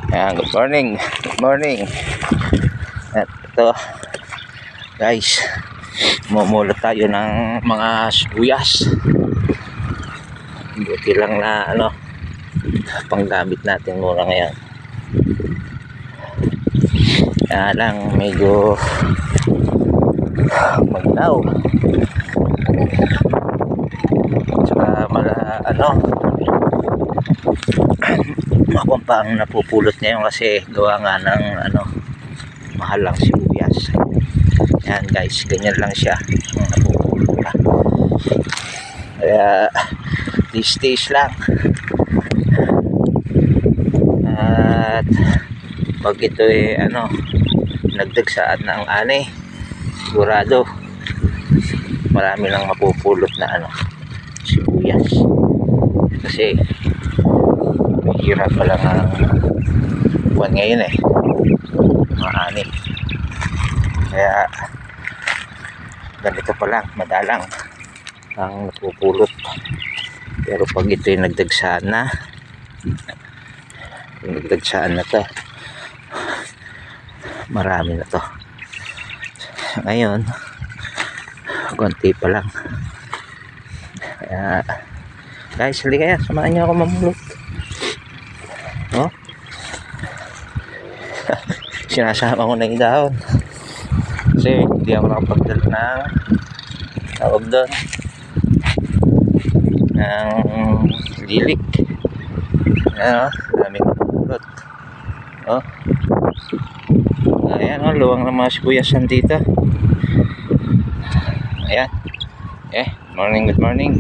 Ayan, good morning. Good morning. At ito, guys, mumulot tayo ng mga sibuyas. Buti lang na panggamit natin muna ngayon. Kaya lang medyo maglaw. Tsaka ako pa ang napupulot ngayon kasi gawa nga ng mahal lang sibuyas. Yan guys, ganyan lang siya ang napupulot ka. Kaya stage lang. At pag ito nagdagsaan na ang ani, sigurado marami lang mapupulot na sibuyas. Kasi hirap pa lang ang buwan ngayon maani. Kaya ganito pa lang, madalang ang napupulot. Pero pag ito yung nagdagsaan na to, marami na to. Ngayon konti pa lang. Kaya guys, hali kaya samahan nyo ako mamulot. Sinasama ko na yung dahon kasi hindi ako nakapagdala ng tawag doon ng lilik. Dami ko napulot. Ayan, luwang ng mga sibuyasan dito. Ayan, good morning.